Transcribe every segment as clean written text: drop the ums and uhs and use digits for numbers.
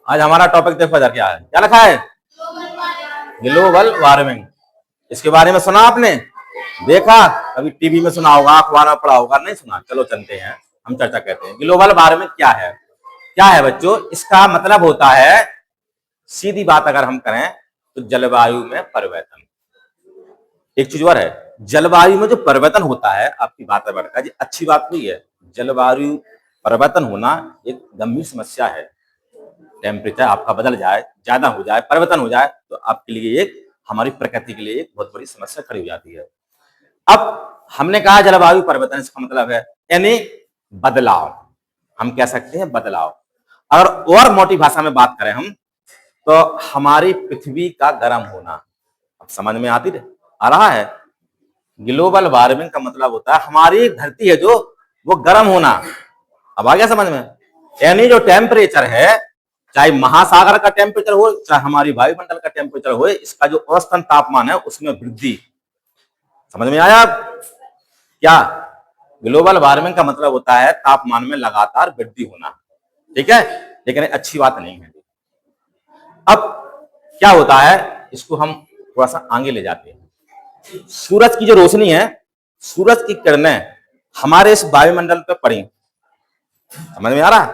आज हमारा टॉपिक देखो इधर क्या है, क्या लिखा है? Global warming. इसके बारे में सुना आपने? देखा? कभी टीवी में सुना होगा, अखबार में पढ़ा होगा, नहीं सुना? चलो चलते हैं, हम चर्चा करते हैं। ग्लोबल वार्मिंग क्या है? क्या है बच्चों? इसका मतलब होता है, सीधी बात अगर हम करें तो जलवायु में परिवर्तन। एक चीज और है, जलवायु में जो परिवर्तन होता है, आपकी बात है बड़का जी, अच्छी बात नहीं है। जलवायु परिवर्तन होना एक गंभीर समस्या है। टेम्परेचर आपका बदल जाए, ज्यादा हो जाए, परिवर्तन हो जाए, तो आपके लिए एक, हमारी प्रकृति के लिए एक बहुत बड़ी समस्या खड़ी हो जाती है। अब हमने कहा जलवायु परिवर्तन, इसका मतलब है यानी बदलाव, हम कह सकते हैं बदलाव। अगर और मोटी भाषा में बात करें हम, तो हमारी पृथ्वी का गर्म होना। अब समझ में आ रहा है? ग्लोबल वार्मिंग का मतलब होता है हमारी धरती है जो, वो गर्म होना। अब आ गया समझ में? यानी जो टेम्परेचर है, चाहे महासागर का टेम्परेचर हो, चाहे हमारी वायुमंडल का टेम्परेचर हो, इसका जो औसतन तापमान है उसमें वृद्धि। समझ में आया? क्या ग्लोबल वार्मिंग का मतलब होता है तापमान में लगातार वृद्धि होना, ठीक है? लेकिन अच्छी बात नहीं है। अब क्या होता है, इसको हम थोड़ा सा आगे ले जाते हैं। सूरज की जो रोशनी है, सूरज की किरणें हमारे इस वायुमंडल पर पड़ी, समझ में आ रहा?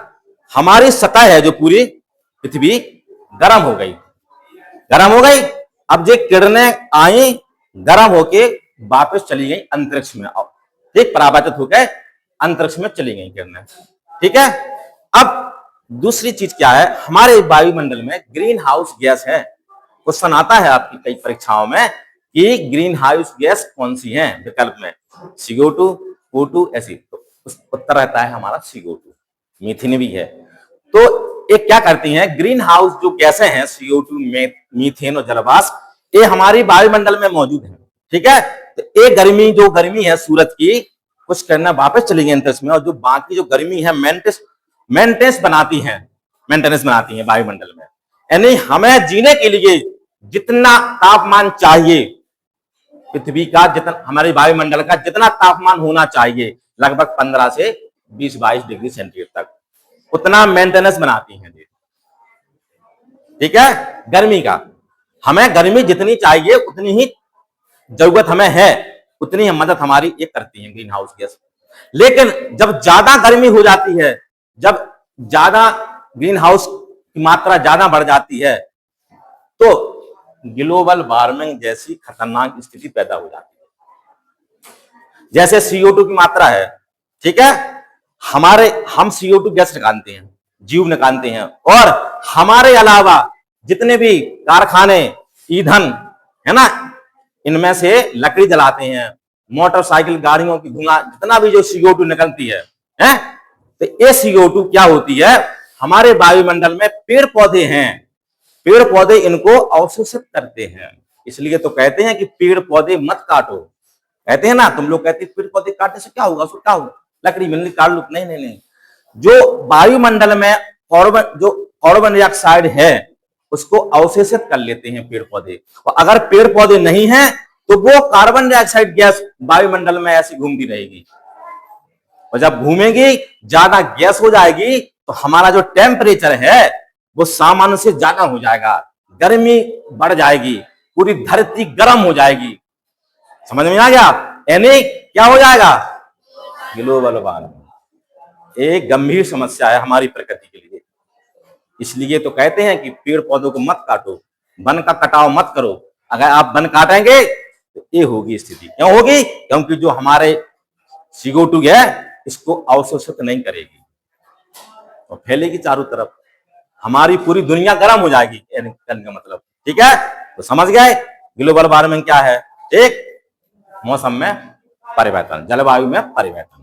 हमारी सतह है जो पूरी पृथ्वी गर्म हो गई, गर्म हो गई। अब जो किरणें आई, गर्म होके वापस चली गई अंतरिक्ष में, ठीक, परावर्तित होकर अंतरिक्ष में चली गई किरणें, ठीक है? अब दूसरी चीज क्या है, हमारे वायुमंडल में ग्रीन हाउस गैस है। क्वेश्चन आता है आपकी कई परीक्षाओं में कि ग्रीन हाउस गैस कौन सी है, विकल्प में CO2, O2 ऐसी, तो उत्तर रहता है हमारा CO2। मीथेन भी है। तो ये क्या करती हैं, ग्रीन हाउस जो गैसें हैं, CO2, मीथेन और जलवाष्प, ये हमारी वायुमंडल में मौजूद है, ठीक है? तो ये गर्मी, जो गर्मी है सूरज की, कुछ करना वापस चली गई अंतरिक्ष में, और जो बाकी जो गर्मी है मेंटेनेंस बनाती है वायुमंडल में। यानी हमें जीने के लिए जितना तापमान चाहिए पृथ्वी का, जितना हमारे वायुमंडल का जितना तापमान होना चाहिए, लगभग 15 से 20-22 डिग्री सेंटीग्रेड तक, उतना मेंटेनेंस बनाती हैं, ठीक है? गर्मी का, हमें गर्मी जितनी चाहिए उतनी ही जरूरत हमें है, उतनी मदद हमारी ये करती है ग्रीन हाउस गैस। लेकिन जब ज्यादा गर्मी हो जाती है, जब ज्यादा ग्रीन हाउस की मात्रा ज्यादा बढ़ जाती है, तो ग्लोबल वार्मिंग जैसी खतरनाक स्थिति पैदा हो जाती है। जैसे CO2 की मात्रा है, ठीक है? हम CO2 गैस निकालते हैं, जीव निकालते हैं, और हमारे अलावा जितने भी कारखाने, ईंधन है ना, इनमें से लकड़ी जलाते हैं, मोटरसाइकिल, गाड़ियों की धुआं, जितना भी जो CO2 निकलती है, तो ये CO2 क्या होती है, हमारे वायुमंडल में पेड़ पौधे हैं, पेड़ पौधे इनको अवशोषित करते हैं। इसलिए तो कहते हैं कि पेड़ पौधे मत काटो। कहते हैं ना, तुम लोग कहते हैं पेड़ पौधे काटने से क्या होगा, उसको क्या होगा, लकड़ी मिलनी काट लो। नहीं नहीं नहीं, जो वायुमंडल में कार्बन डाइऑक्साइड है उसको अवशोषित कर लेते हैं पेड़ पौधे, और अगर पेड़ पौधे नहीं हैं तो वो कार्बन डाइऑक्साइड गैस वायुमंडल में ऐसी घूमती रहेगी, और जब घूमेगी ज्यादा गैस हो जाएगी, तो हमारा जो टेम्परेचर है वो सामान्य से ज्यादा हो जाएगा, गर्मी बढ़ जाएगी, पूरी धरती गर्म हो जाएगी। समझ में आ गया? यानी क्या हो जाएगा, ग्लोबल वार्मिंग एक गंभीर समस्या है हमारी प्रकृति के लिए। इसलिए तो कहते हैं कि पेड़ पौधों को मत काटो, वन का कटाव मत करो। अगर आप वन काटेंगे तो ये होगी स्थिति। क्यों होगी? क्योंकि जो हमारे CO2 है इसको अवशोषित नहीं करेगी और फैलेगी चारों तरफ, हमारी पूरी दुनिया गर्म हो जाएगी, कहने का मतलब, ठीक है? तो समझ गए ग्लोबल वार्मिंग क्या है? एक मौसम में परिवर्तन, जलवायु में परिवर्तन।